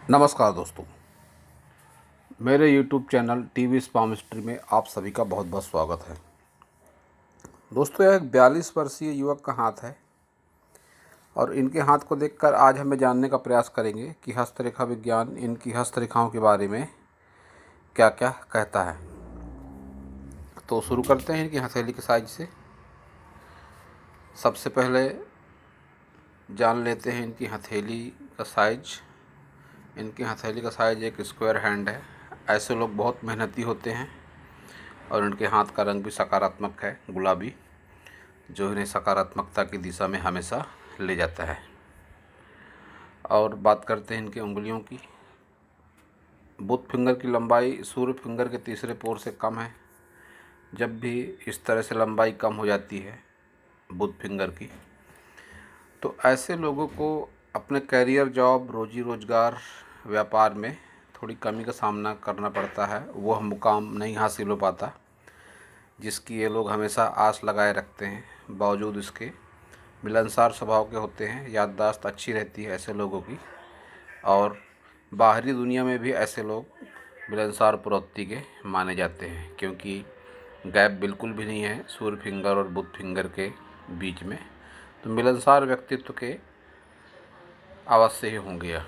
नमस्कार दोस्तों, मेरे YouTube चैनल टीवी स्पामिस्ट्री में आप सभी का बहुत बहुत स्वागत है। दोस्तों, यह एक 42 वर्षीय युवक का हाथ है और इनके हाथ को देखकर आज हमें जानने का प्रयास करेंगे कि हस्तरेखा विज्ञान इनकी हस्तरेखाओं के बारे में क्या क्या कहता है। तो शुरू करते हैं इनकी हथेली के साइज से। सबसे पहले जान लेते हैं इनकी हथेली का साइज। इनकी हथेली का साइज एक स्क्वायर हैंड है। ऐसे लोग बहुत मेहनती होते हैं और इनके हाथ का रंग भी सकारात्मक है, गुलाबी, जो इन्हें सकारात्मकता की दिशा में हमेशा ले जाता है। और बात करते हैं इनकी उंगलियों की। बुध फिंगर की लंबाई सूर्य फिंगर के तीसरे पोर से कम है। जब भी इस तरह से लंबाई कम हो जाती है बुध फिंगर की, तो ऐसे लोगों को अपने करियर, जॉब, रोजी रोजगार, व्यापार में थोड़ी कमी का सामना करना पड़ता है। वह मुकाम नहीं हासिल हो पाता जिसकी ये लोग हमेशा आस लगाए रखते हैं। बावजूद इसके मिलनसार स्वभाव के होते हैं, याददाश्त अच्छी रहती है ऐसे लोगों की, और बाहरी दुनिया में भी ऐसे लोग मिलनसार प्रवृत्ति के माने जाते हैं, क्योंकि गैप बिल्कुल भी नहीं है सूर्य फिंगर और बुध फिंगर के बीच में। तो मिलनसार व्यक्तित्व के अवश्य ही होंगे।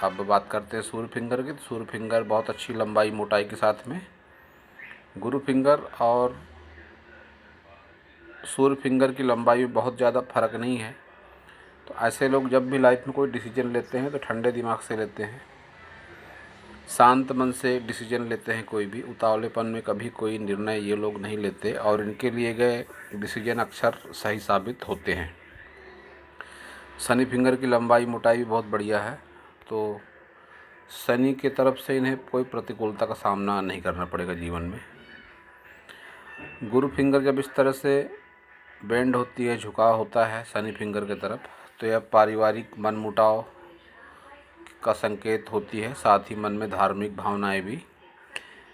अब बात करते हैं सूर्य फिंगर की। तो सूर्य फिंगर बहुत अच्छी लंबाई मोटाई के साथ में। गुरु फिंगर और सूर्य फिंगर की लंबाई में बहुत ज़्यादा फर्क नहीं है। तो ऐसे लोग जब भी लाइफ में कोई डिसीजन लेते हैं तो ठंडे दिमाग से लेते हैं, शांत मन से डिसीजन लेते हैं। कोई भी उतावलेपन में कभी कोई निर्णय ये लोग नहीं लेते और इनके लिए गए डिसीजन अक्सर सही साबित होते हैं। शनि फिंगर की लंबाई मोटाई भी बहुत बढ़िया है। तो शनि की तरफ से इन्हें कोई प्रतिकूलता का सामना नहीं करना पड़ेगा जीवन में। गुरु फिंगर जब इस तरह से बेंड होती है, झुकाव होता है शनि फिंगर की तरफ, तो यह पारिवारिक मनमुटाव का संकेत होती है। साथ ही मन में धार्मिक भावनाएं भी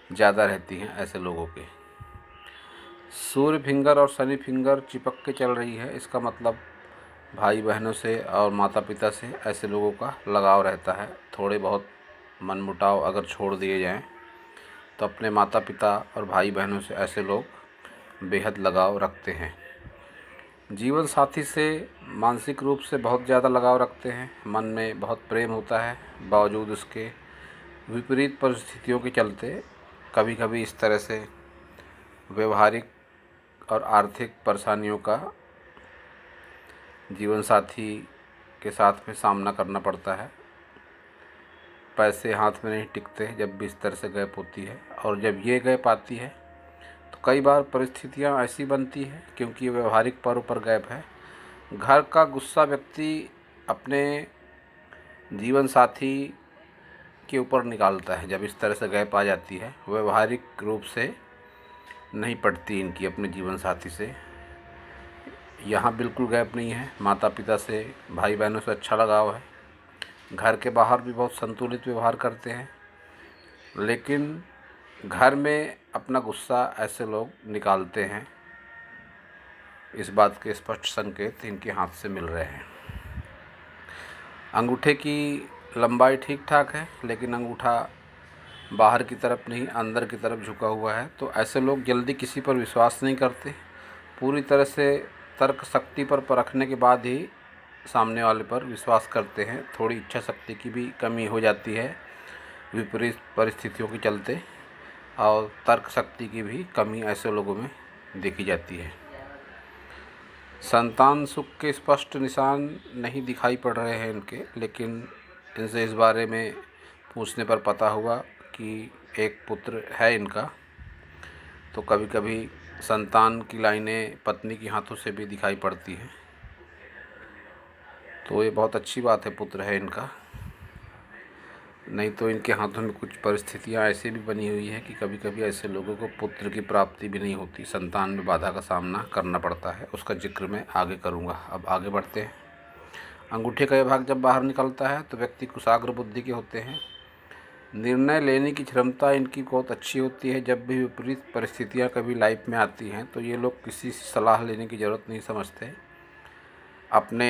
ज़्यादा रहती हैं ऐसे लोगों के। सूर्य फिंगर और शनि फिंगर चिपक के चल रही है, इसका मतलब भाई बहनों से और माता पिता से ऐसे लोगों का लगाव रहता है। थोड़े बहुत मनमुटाव अगर छोड़ दिए जाएं तो अपने माता पिता और भाई बहनों से ऐसे लोग बेहद लगाव रखते हैं। जीवन साथी से मानसिक रूप से बहुत ज़्यादा लगाव रखते हैं, मन में बहुत प्रेम होता है। बावजूद उसके विपरीत परिस्थितियों के चलते कभी कभी इस तरह से व्यवहारिक और आर्थिक परेशानियों का जीवन साथी के साथ में सामना करना पड़ता है। पैसे हाथ में नहीं टिकते जब भी इस तरह से गैप होती है, और जब ये गैप आती है तो कई बार परिस्थितियां ऐसी बनती है, क्योंकि व्यवहारिक पर्व पर गैप है। घर का गुस्सा व्यक्ति अपने जीवन साथी के ऊपर निकालता है जब इस तरह से गैप आ जाती है। व्यवहारिक रूप से नहीं पड़ती इनकी अपने जीवन साथी से। यहाँ बिल्कुल गैप नहीं है, माता पिता से, भाई बहनों से अच्छा लगाव है। घर के बाहर भी बहुत संतुलित व्यवहार करते हैं, लेकिन घर में अपना गुस्सा ऐसे लोग निकालते हैं। इस बात के स्पष्ट संकेत इनके हाथ से मिल रहे हैं। अंगूठे की लंबाई ठीक ठाक है, लेकिन अंगूठा बाहर की तरफ नहीं अंदर की तरफ झुका हुआ है। तो ऐसे लोग जल्दी किसी पर विश्वास नहीं करते। पूरी तरह से तर्क शक्ति पर परखने के बाद ही सामने वाले पर विश्वास करते हैं। थोड़ी इच्छा शक्ति की भी कमी हो जाती है विपरीत परिस्थितियों के चलते, और तर्क शक्ति की भी कमी ऐसे लोगों में देखी जाती है। संतान सुख के स्पष्ट निशान नहीं दिखाई पड़ रहे हैं इनके, लेकिन इनसे इस बारे में पूछने पर पता हुआ कि एक पुत्र है इनका। तो कभी कभी संतान की लाइनें पत्नी के हाथों से भी दिखाई पड़ती हैं, तो ये बहुत अच्छी बात है, पुत्र है इनका। नहीं तो इनके हाथों में कुछ परिस्थितियां ऐसी भी बनी हुई है कि कभी कभी ऐसे लोगों को पुत्र की प्राप्ति भी नहीं होती, संतान में बाधा का सामना करना पड़ता है। उसका जिक्र मैं आगे करूँगा। अब आगे बढ़ते हैं। अंगूठे का यह भाग जब बाहर निकलता है तो व्यक्ति कुशाग्र बुद्धि के होते हैं। निर्णय लेने की क्षमता इनकी बहुत अच्छी होती है। जब भी विपरीत परिस्थितियाँ कभी लाइफ में आती हैं तो ये लोग किसी से सलाह लेने की ज़रूरत नहीं समझते। अपने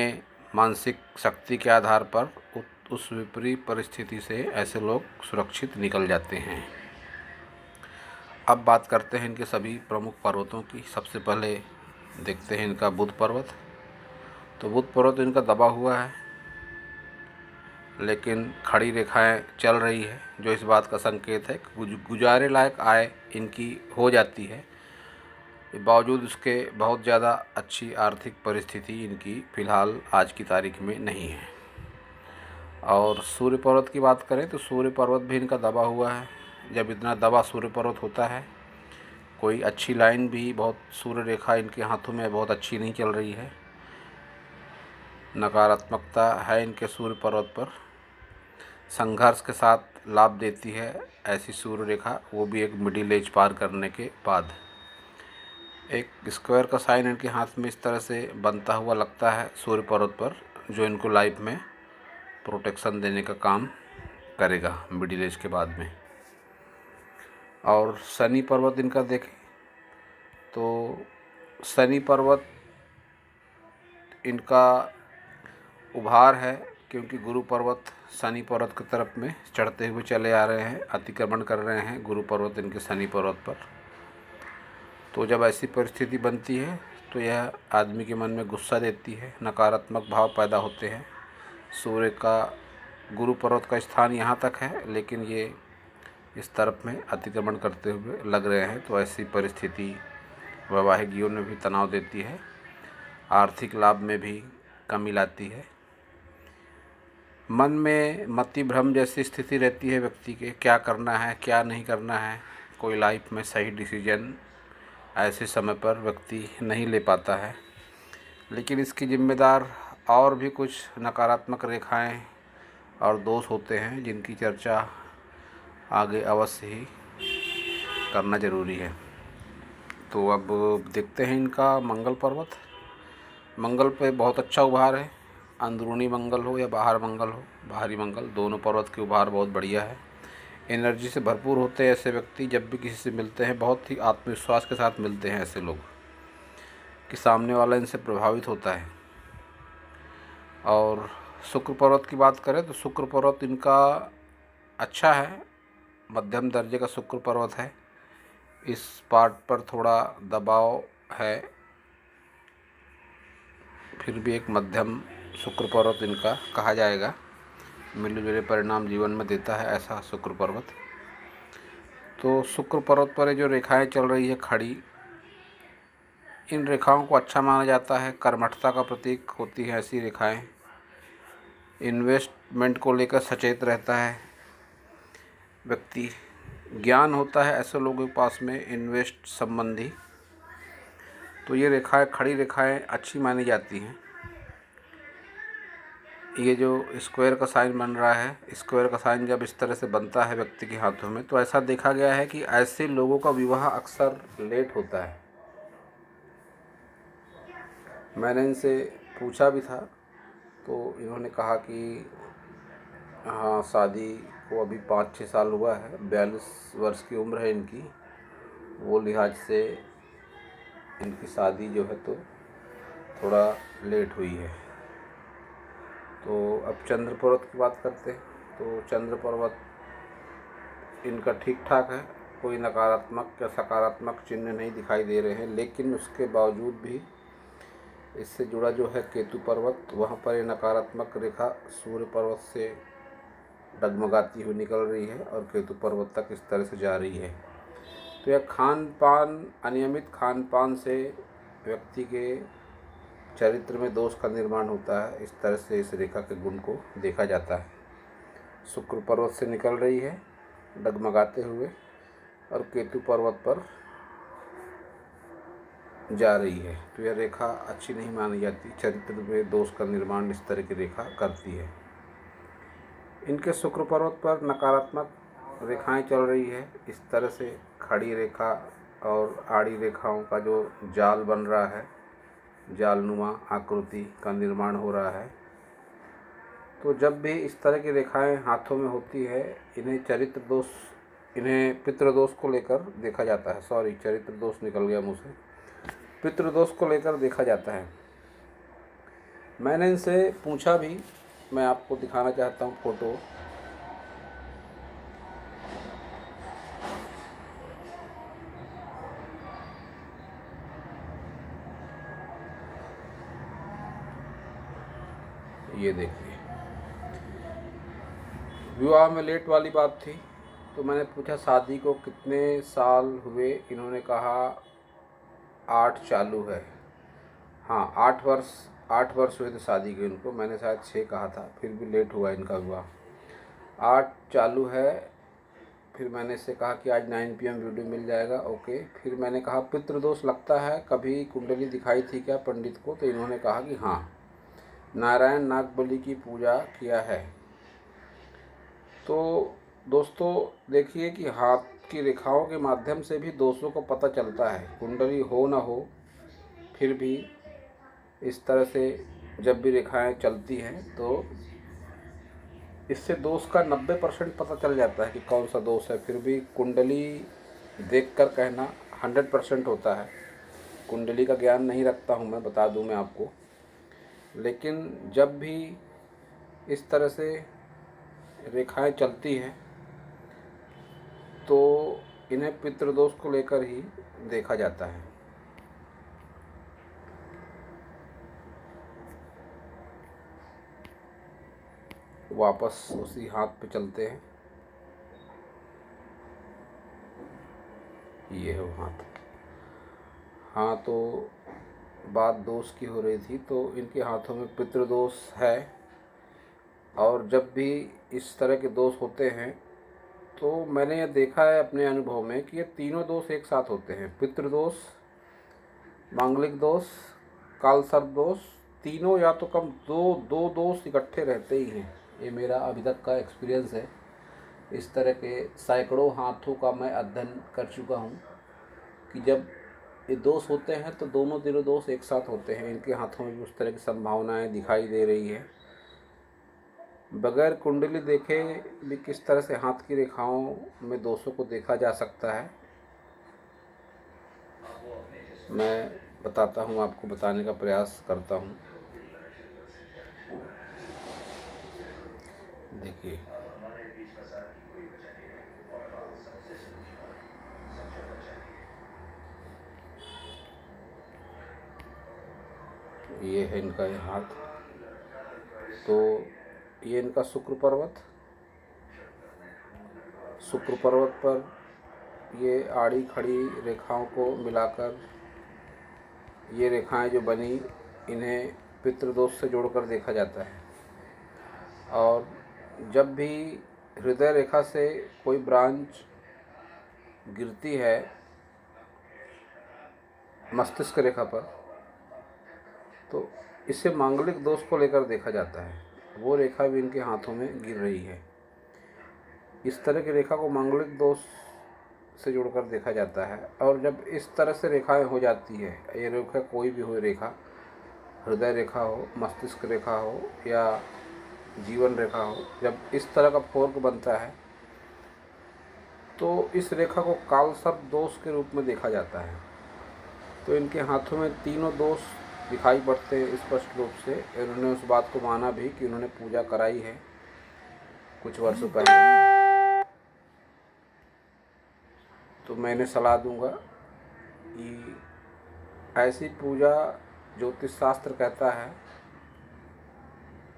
मानसिक शक्ति के आधार पर उस विपरीत परिस्थिति से ऐसे लोग सुरक्षित निकल जाते हैं। अब बात करते हैं इनके सभी प्रमुख पर्वतों की। सबसे पहले देखते हैं इनका बुध पर्वत। तो बुध पर्वत इनका दबा हुआ है, लेकिन खड़ी रेखाएं चल रही है, जो इस बात का संकेत है कि गुजारे लायक आय इनकी हो जाती है। बावजूद उसके बहुत ज़्यादा अच्छी आर्थिक परिस्थिति इनकी फ़िलहाल आज की तारीख में नहीं है। और सूर्य पर्वत की बात करें तो सूर्य पर्वत भी इनका दबा हुआ है। जब इतना दबा सूर्य पर्वत होता है, कोई अच्छी लाइन भी, बहुत सूर्य रेखा इनके हाथों में बहुत अच्छी नहीं चल रही है, नकारात्मकता है इनके सूर्य पर्वत पर, संघर्ष के साथ लाभ देती है ऐसी सूर्य रेखा, वो भी एक मिडिल एज पार करने के बाद। एक स्क्वायर का साइन इनके हाथ में इस तरह से बनता हुआ लगता है सूर्य पर्वत पर, जो इनको लाइफ में प्रोटेक्शन देने का काम करेगा मिडिल एज के बाद में। और शनि पर्वत इनका देखें तो शनि पर्वत इनका उभार है, क्योंकि गुरु पर्वत शनि पर्वत की तरफ में चढ़ते हुए चले आ रहे हैं, अतिक्रमण कर रहे हैं गुरु पर्वत इनके शनि पर्वत पर। तो जब ऐसी परिस्थिति बनती है तो यह आदमी के मन में गुस्सा देती है, नकारात्मक भाव पैदा होते हैं। सूर्य का गुरु पर्वत का स्थान यहाँ तक है, लेकिन ये इस तरफ में अतिक्रमण करते हुए लग रहे हैं। तो ऐसी परिस्थिति वैवाहिक जीवन में भी तनाव देती है, आर्थिक लाभ में भी कमी लाती है, मन में मति भ्रम जैसी स्थिति रहती है व्यक्ति के, क्या करना है क्या नहीं करना है। कोई लाइफ में सही डिसीजन ऐसे समय पर व्यक्ति नहीं ले पाता है। लेकिन इसकी जिम्मेदार और भी कुछ नकारात्मक रेखाएं और दोष होते हैं, जिनकी चर्चा आगे अवश्य ही करना ज़रूरी है। तो अब देखते हैं इनका मंगल पर्वत। मंगल पे बहुत अच्छा उभार है, अंदरूनी मंगल हो या बाहर मंगल हो, बाहरी मंगल, दोनों पर्वत के उभार बहुत बढ़िया है। एनर्जी से भरपूर होते हैं ऐसे व्यक्ति। जब भी किसी से मिलते हैं बहुत ही आत्मविश्वास के साथ मिलते हैं ऐसे लोग, कि सामने वाला इनसे प्रभावित होता है। और शुक्र पर्वत की बात करें तो शुक्र पर्वत इनका अच्छा है, मध्यम दर्जे का शुक्र पर्वत है। इस पार्ट पर थोड़ा दबाव है, फिर भी एक मध्यम शुक्र पर्वत इनका कहा जाएगा। मिले जुले परिणाम जीवन में देता है ऐसा शुक्र पर्वत। तो शुक्र पर्वत पर जो रेखाएं चल रही है खड़ी, इन रेखाओं को अच्छा माना जाता है, कर्मठता का प्रतीक होती है ऐसी रेखाएं। इन्वेस्टमेंट को लेकर सचेत रहता है व्यक्ति, ज्ञान होता है ऐसे लोगों के पास में इन्वेस्ट संबंधी। तो ये रेखाएं, खड़ी रेखाएं अच्छी मानी जाती हैं। ये जो स्क्वायर का साइन बन रहा है, स्क्वायर का साइन जब इस तरह से बनता है व्यक्ति के हाथों में, तो ऐसा देखा गया है कि ऐसे लोगों का विवाह अक्सर लेट होता है। मैंने इनसे पूछा भी था, तो इन्होंने कहा कि हाँ, शादी को अभी 5-6 साल हुआ है, 42 वर्ष की उम्र है इनकी, वो लिहाज से इनकी शादी जो है तो थोड़ा लेट हुई है। तो अब चंद्र पर्वत की बात करते हैं। तो चंद्र पर्वत इनका ठीक ठाक है, कोई नकारात्मक या सकारात्मक चिन्ह नहीं दिखाई दे रहे हैं। लेकिन उसके बावजूद भी इससे जुड़ा जो है केतु पर्वत, वहाँ पर ये नकारात्मक रेखा सूर्य पर्वत से डगमगाती हुई निकल रही है और केतु पर्वत तक इस तरह से जा रही है। तो यह खान पान, अनियमित खान पान से व्यक्ति के चरित्र में दोष का निर्माण होता है। इस तरह से इस रेखा के गुण को देखा जाता है। शुक्र पर्वत से निकल रही है डगमगाते हुए और केतु पर्वत पर जा रही है। तो यह रेखा अच्छी नहीं मानी जाती, चरित्र में दोष का निर्माण इस तरह की रेखा करती है। इनके शुक्र पर्वत पर नकारात्मक रेखाएं चल रही है, इस तरह से खड़ी रेखा और आड़ी रेखाओं का जो जाल बन रहा है, जालनुमा आकृति का निर्माण हो रहा है। तो जब भी इस तरह की रेखाएं हाथों में होती है, इन्हें चरित्र दोष, इन्हें पितृदोष को लेकर देखा जाता है। सॉरी, चरित्र दोष निकल गया मुँह से, पितृदोष को लेकर देखा जाता है। मैंने इनसे पूछा भी मैं आपको दिखाना चाहता हूँ फ़ोटो। ये देखिए, विवाह में लेट वाली बात थी, तो मैंने पूछा शादी को कितने साल हुए। इन्होंने कहा 8 चालू है। हाँ, 8 वर्ष हुए थे शादी के उनको। मैंने शायद 6 कहा था, फिर भी लेट हुआ इनका विवाह। 8 चालू है। फिर मैंने इससे कहा कि आज 9 PM वीडियो मिल जाएगा। ओके। फिर मैंने कहा पितृदोष लगता है, कभी कुंडली दिखाई थी क्या पंडित को? तो इन्होंने कहा कि हाँ, नारायण नागबली की पूजा किया है। तो दोस्तों देखिए कि हाथ की रेखाओं के माध्यम से भी दोषों को पता चलता है। कुंडली हो ना हो, फिर भी इस तरह से जब भी रेखाएं चलती हैं तो इससे दोष का 90% पता चल जाता है कि कौन सा दोष है। फिर भी कुंडली देखकर कहना 100% होता है। कुंडली का ज्ञान नहीं रखता हूँ मैं, बता दूँ मैं आपको। लेकिन जब भी इस तरह से रेखाएं चलती हैं तो इन्हें पितृदोष को लेकर ही देखा जाता है। वापस उसी हाथ पे चलते हैं। ये है वो हाथ। हाँ, तो बात दोष की हो रही थी, तो इनके हाथों में पितृदोष है। और जब भी इस तरह के दोष होते हैं तो मैंने ये देखा है अपने अनुभव में कि ये तीनों दोष एक साथ होते हैं। पितृदोष, मांगलिक दोष, कालसर्प दोष, तीनों या तो कम दो दोष इकट्ठे रहते ही हैं। ये मेरा अभी तक का एक्सपीरियंस है। इस तरह के सैकड़ों हाथों का मैं अध्ययन कर चुका हूँ कि जब ये दोष होते हैं तो दोनों तीनों दोष एक साथ होते हैं। इनके हाथों में भी उस तरह की संभावनाएं दिखाई दे रही है। बगैर कुंडली देखे भी किस तरह से हाथ की रेखाओं में दोषों को देखा जा सकता है, मैं बताता हूँ आपको, बताने का प्रयास करता हूँ। देखिए, ये है इनका ये हाथ। तो ये इनका शुक्र पर्वत पर ये आड़ी खड़ी रेखाओं को मिलाकर ये रेखाएं जो बनी, इन्हें पितृदोष से जोड़कर देखा जाता है। और जब भी हृदय रेखा से कोई ब्रांच गिरती है मस्तिष्क रेखा पर, तो इसे मांगलिक दोष को लेकर देखा जाता है। वो रेखा भी इनके हाथों में गिर रही है। इस तरह की रेखा को मांगलिक दोष से जोड़कर देखा जाता है। और जब इस तरह से रेखाएं हो जाती है, ये रेखा कोई भी हो रेखा, हृदय रेखा हो, मस्तिष्क रेखा हो या जीवन रेखा हो, जब इस तरह का फोर्क बनता है तो इस रेखा को कालसर्प दोष के रूप में देखा जाता है। तो इनके हाथों में तीनों दोष दिखाई पड़ते हैं स्पष्ट रूप से। इन्होंने उस बात को माना भी कि उन्होंने पूजा कराई है कुछ वर्षों पहले। तो मैंने सलाह दूंगा कि ऐसी पूजा ज्योतिष शास्त्र कहता है,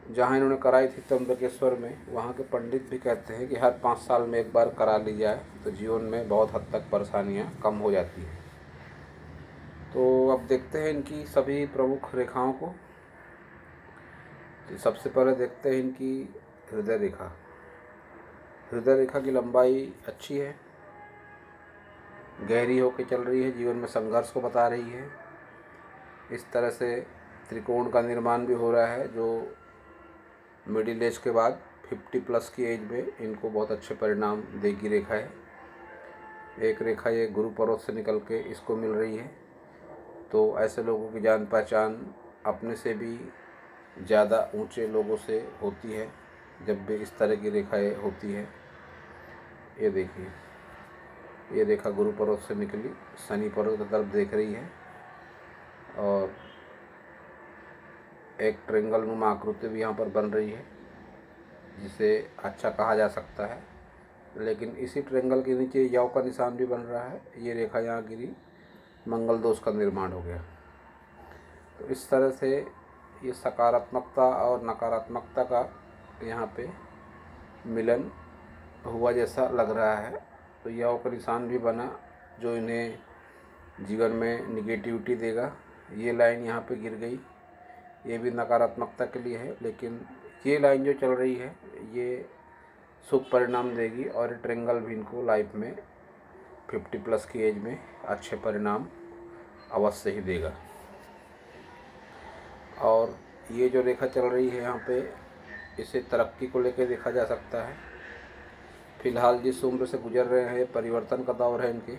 जहाँ इन्होंने कराई थी त्र्यंबकेश्वर में, वहाँ के पंडित भी कहते हैं कि हर 5 साल में एक बार करा ली जाए तो जीवन में बहुत हद तक परेशानियाँ कम हो जाती हैं। तो अब देखते हैं इनकी सभी प्रमुख रेखाओं को। तो सबसे पहले देखते हैं इनकी हृदय रेखा। हृदय रेखा की लंबाई अच्छी है, गहरी होकर चल रही है, जीवन में संघर्ष को बता रही है। इस तरह से त्रिकोण का निर्माण भी हो रहा है, जो मिडिल एज के बाद 50+ की एज में इनको बहुत अच्छे परिणाम देगी रेखा है। एक रेखा ये गुरु पर्वत से निकल के इसको मिल रही है। तो ऐसे लोगों की जान पहचान अपने से भी ज़्यादा ऊंचे लोगों से होती है जब भी इस तरह की रेखाएं होती है। ये देखिए, ये रेखा गुरु पर्वत से निकली, शनि पर्वत की तरफ देख रही है और एक ट्रायंगल नुमा आकृति भी यहाँ पर बन रही है। जिसे अच्छा कहा जा सकता है। लेकिन इसी ट्रायंगल के नीचे यव का निशान भी बन रहा है। ये रेखा यहाँ गिरी, मंगल दोष का निर्माण हो गया। तो इस तरह से ये सकारात्मकता और नकारात्मकता का यहाँ पे मिलन हुआ जैसा लग रहा है। तो यव का निशान भी बना, जो इन्हें जीवन में निगेटिविटी देगा। ये लाइन यहाँ पे गिर गई, ये भी नकारात्मकता के लिए है। लेकिन ये लाइन जो चल रही है ये शुभ परिणाम देगी, और ट्रायंगल भी इनको लाइफ में 50+ की एज में अच्छे परिणाम अवश्य ही देगा। और ये जो रेखा चल रही है यहाँ पे, इसे तरक्की को लेकर देखा जा सकता है। फिलहाल जिस उम्र से गुजर रहे हैं, परिवर्तन का दौर है इनके,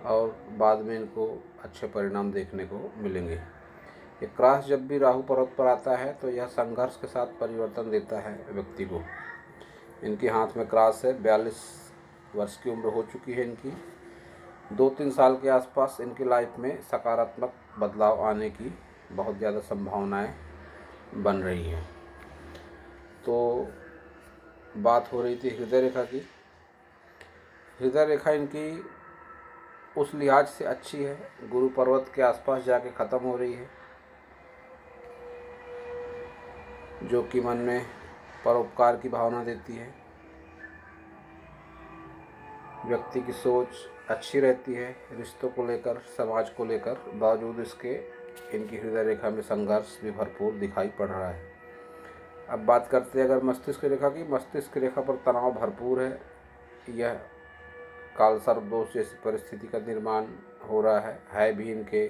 और बाद में इनको अच्छे परिणाम देखने को मिलेंगे। ये क्रॉस जब भी राहु पर्वत पर आता है तो यह संघर्ष के साथ परिवर्तन देता है व्यक्ति को। इनके हाथ में क्रॉस है, 42 वर्ष की उम्र हो चुकी है इनकी। 2-3 साल के आसपास इनकी लाइफ में सकारात्मक बदलाव आने की बहुत ज़्यादा संभावनाएं बन रही हैं। तो बात हो रही थी हृदय रेखा की। हृदय रेखा इनकी उस लिहाज से अच्छी है, गुरु पर्वत के आसपास जाके ख़त्म हो रही है, जो कि मन में परोपकार की भावना देती है। व्यक्ति की सोच अच्छी रहती है रिश्तों को लेकर, समाज को लेकर। बावजूद इसके इनकी हृदय रेखा में संघर्ष भी भरपूर दिखाई पड़ रहा है। अब बात करते हैं अगर मस्तिष्क रेखा की। मस्तिष्क रेखा पर तनाव भरपूर है। यह कालसर्प दोष जैसी परिस्थिति का निर्माण हो रहा है भी। इनके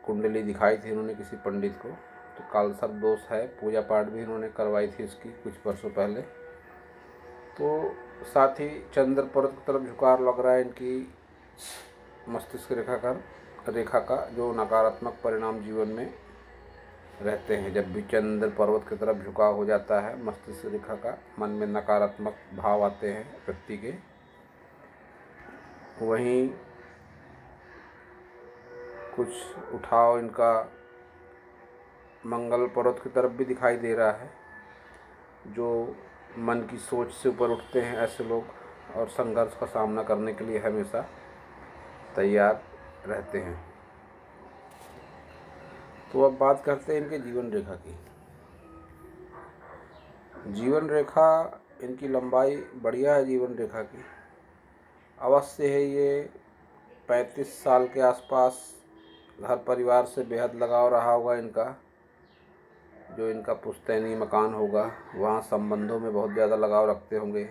कुंडली दिखाई थी इन्होंने किसी पंडित को, तो कालसर्प दोष है। पूजा पाठ भी इन्होंने करवाई थी इसकी कुछ वर्षों पहले। तो साथ ही चंद्र पर्वत की तरफ झुकाव लग रहा है इनकी मस्तिष्क रेखा का, जो नकारात्मक परिणाम जीवन में रहते हैं। जब भी चंद्र पर्वत की तरफ झुकाव हो जाता है मस्तिष्क रेखा का, मन में नकारात्मक भाव आते हैं व्यक्ति के। वहीं कुछ उठाव इनका मंगल पर्वत की तरफ भी दिखाई दे रहा है, जो मन की सोच से ऊपर उठते हैं ऐसे लोग, और संघर्ष का सामना करने के लिए हमेशा तैयार रहते हैं। तो अब बात करते हैं इनके जीवन रेखा की। जीवन रेखा इनकी लंबाई बढ़िया है। जीवन रेखा की अवश्य है ये 35 साल के आसपास घर परिवार से बेहद लगाव रहा होगा इनका। जो इनका पुश्तैनी मकान होगा वहाँ संबंधों में बहुत ज़्यादा लगाव रखते होंगे।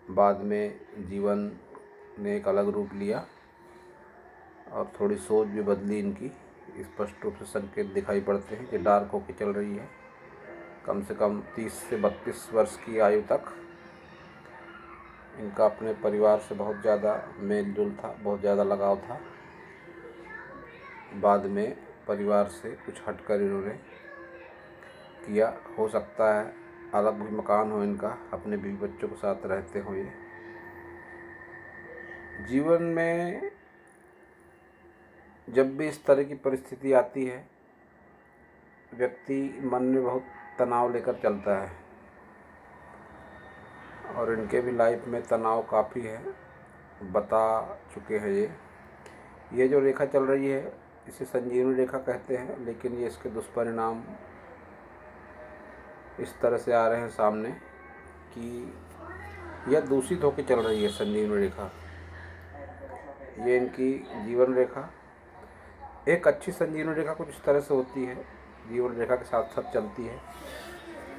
बाद में जीवन ने एक अलग रूप लिया और थोड़ी सोच भी बदली इनकी। स्पष्ट रूप से संकेत दिखाई पड़ते हैं कि डार्क होकर चल रही है। कम से कम 30 से 32 वर्ष की आयु तक इनका अपने परिवार से बहुत ज़्यादा मेल जोल था, बहुत ज़्यादा लगाव था। बाद में परिवार से कुछ हटकर इन्होंने किया। हो सकता है अलग भी मकान हो इनका, अपने बीवी बच्चों के साथ रहते हो। ये जीवन में जब भी इस तरह की परिस्थिति आती है, व्यक्ति मन में बहुत तनाव लेकर चलता है, और इनके भी लाइफ में तनाव काफ़ी है, बता चुके हैं ये जो रेखा चल रही है इसे संजीवनी रेखा कहते हैं। लेकिन ये इसके दुष्परिणाम इस तरह से आ रहे हैं सामने कि यह दूषित होकर चल रही है संजीवनी रेखा। ये इनकी जीवन रेखा, एक अच्छी संजीवनी रेखा कुछ इस तरह से होती है, जीवन रेखा के साथ साथ चलती है।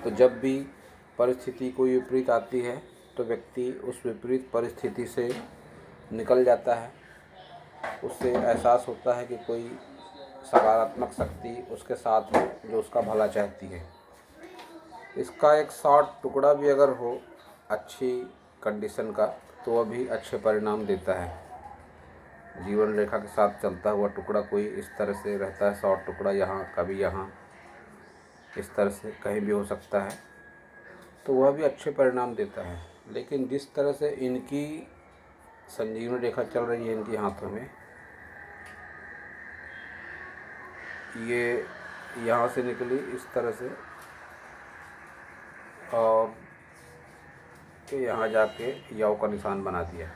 तो जब भी परिस्थिति कोई विपरीत आती है तो व्यक्ति उस विपरीत परिस्थिति से निकल जाता है। उससे एहसास होता है कि कोई सकारात्मक शक्ति उसके साथ है जो उसका भला चाहती है। इसका एक शॉर्ट टुकड़ा भी अगर हो अच्छी कंडीशन का तो वह भी अच्छे परिणाम देता है। जीवन रेखा के साथ चलता हुआ टुकड़ा कोई इस तरह से रहता है, शॉर्ट टुकड़ा यहाँ कभी यहाँ, इस तरह से कहीं भी हो सकता है, तो वह भी अच्छे परिणाम देता है। लेकिन जिस तरह से इनकी संजीवनी रेखा चल रही है इनके हाथों में, ये यहाँ से निकली इस तरह से और के यहाँ जाके याव का निशान बना दिया।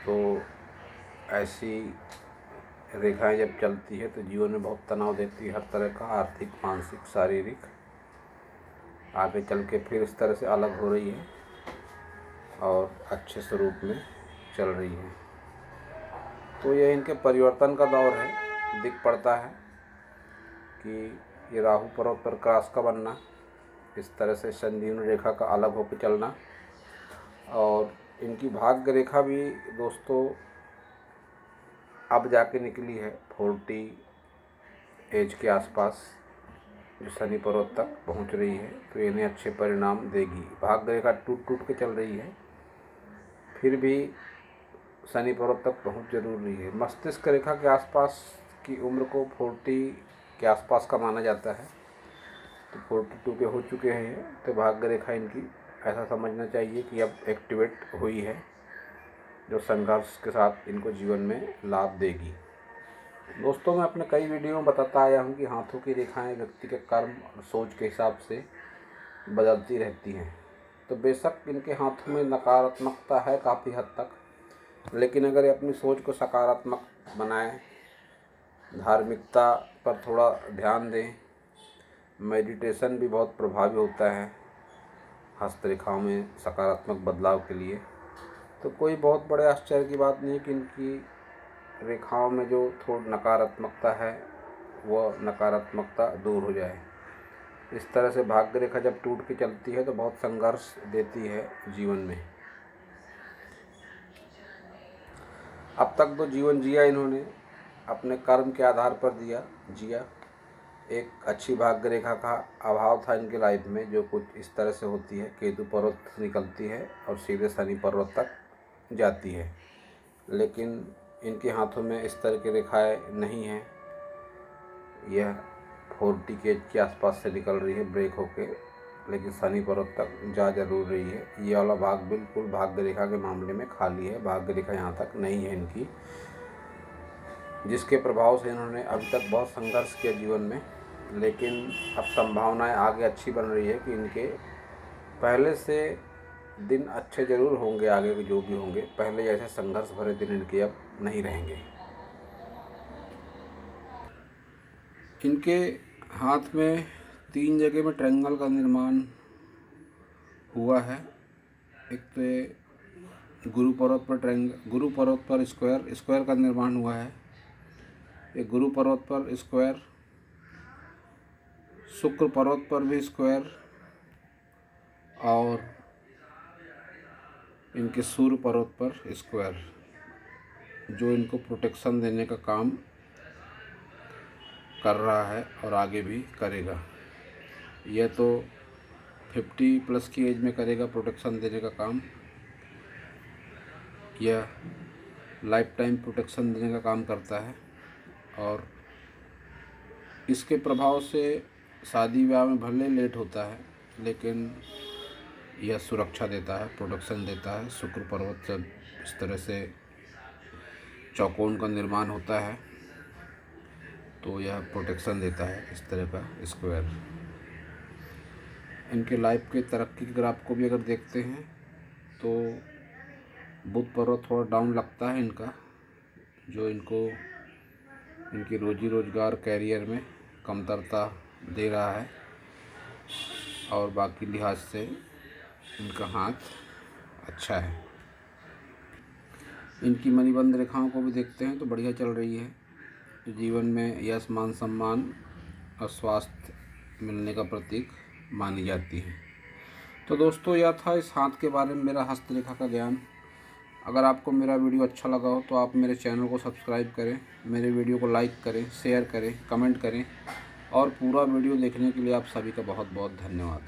तो ऐसी रेखाएं जब चलती है तो जीवन में बहुत तनाव देती है, हर तरह का, आर्थिक, मानसिक, शारीरिक। आगे चल के फिर इस तरह से अलग हो रही है और अच्छे स्वरूप में चल रही है। तो यह इनके परिवर्तन का दौर है। दिख पड़ता है कि ये राहु पर्वत पर क्रॉस का बनना, इस तरह से संजीवनी रेखा का अलग होकर चलना, और इनकी भाग्य रेखा भी दोस्तों अब जाके निकली है 40 एज के आसपास, जो शनि पर्वत तक पहुंच रही है। तो इन्हें अच्छे परिणाम देगी। भाग्य रेखा टूट टूट के चल रही है, फिर भी शनि पर्वत तक पहुंच जरूर रही है। मस्तिष्क रेखा के आसपास की उम्र को 40 के आसपास का माना जाता है। तो 42 के हो चुके हैं, तो भाग्य रेखा इनकी ऐसा समझना चाहिए कि अब एक्टिवेट हुई है, जो संघर्ष के साथ इनको जीवन में लाभ देगी। दोस्तों, मैं अपने कई वीडियो में बताता आया हूँ कि हाथों की रेखाएं व्यक्ति के कर्म और सोच के हिसाब से बदलती रहती हैं। तो बेशक इनके हाथों में नकारात्मकता है काफ़ी हद तक, लेकिन अगर ये अपनी सोच को सकारात्मक बनाएं, धार्मिकता पर थोड़ा ध्यान दें, मेडिटेशन भी बहुत प्रभावी होता है हस्तरेखाओं में सकारात्मक बदलाव के लिए, तो कोई बहुत बड़े आश्चर्य की बात नहीं कि इनकी रेखाओं में जो थोड़ी नकारात्मकता है वह नकारात्मकता दूर हो जाए। इस तरह से भाग्य रेखा जब टूट के चलती है तो बहुत संघर्ष देती है जीवन में। अब तक तो जीवन जिया इन्होंने अपने कर्म के आधार पर जिया। एक अच्छी भाग्य रेखा का अभाव था इनके लाइफ में, जो कुछ इस तरह से होती है। केतु पर्वत से निकलती है और सीधे शनि पर्वत तक जाती है, लेकिन इनके हाथों में इस तरह की रेखाएं नहीं हैं। यह 40 के एज के आसपास से निकल रही है ब्रेक होके, लेकिन शनि पर्वत तक जा जरूर रही है। ये वाला भाग बिल्कुल भाग्य रेखा के मामले में खाली है। भाग्य रेखा यहाँ तक नहीं है इनकी, जिसके प्रभाव से इन्होंने अभी तक बहुत संघर्ष किया जीवन में। लेकिन अब संभावनाएं आगे अच्छी बन रही है कि इनके पहले से दिन अच्छे ज़रूर होंगे, आगे के जो भी होंगे। पहले जैसे संघर्ष भरे दिन इनके अब नहीं रहेंगे। इनके हाथ में 3 जगह में ट्रायंगल का निर्माण हुआ है। एक तो गुरु पर्वत पर स्क्वायर का निर्माण हुआ है। एक गुरु पर्वत पर स्क्वायर, शुक्र पर्वत पर भी स्क्वायर, और इनके सूर्य पर्वत पर स्क्वायर, जो इनको प्रोटेक्शन देने का काम कर रहा है और आगे भी करेगा। यह तो 50+ की एज में करेगा प्रोटेक्शन देने का काम। यह लाइफ टाइम प्रोटेक्शन देने का काम करता है, और इसके प्रभाव से शादी ब्याह में भले लेट होता है, लेकिन यह सुरक्षा देता है, प्रोटेक्शन देता है। शुक्र पर्वत जब इस तरह से चौकोन का निर्माण होता है तो यह प्रोटेक्शन देता है, इस तरह का स्क्वायर। इनके लाइफ के तरक्की के ग्राफ को भी अगर देखते हैं तो बुध पर्वत थोड़ा डाउन लगता है इनका, जो इनको इनकी रोजी रोजगार कैरियर में कमतरता दे रहा है, और बाकी लिहाज से इनका हाथ अच्छा है। इनकी मणिबंध रेखाओं को भी देखते हैं तो बढ़िया चल रही है, जो जीवन में यश, मान सम्मान और स्वास्थ्य मिलने का प्रतीक मानी जाती है। तो दोस्तों, यह था इस हाथ के बारे में मेरा हस्तरेखा का ज्ञान। अगर आपको मेरा वीडियो अच्छा लगा हो तो आप मेरे चैनल को सब्सक्राइब करें, मेरे वीडियो को लाइक करें, शेयर करें, कमेंट करें, और पूरा वीडियो देखने के लिए आप सभी का बहुत बहुत धन्यवाद।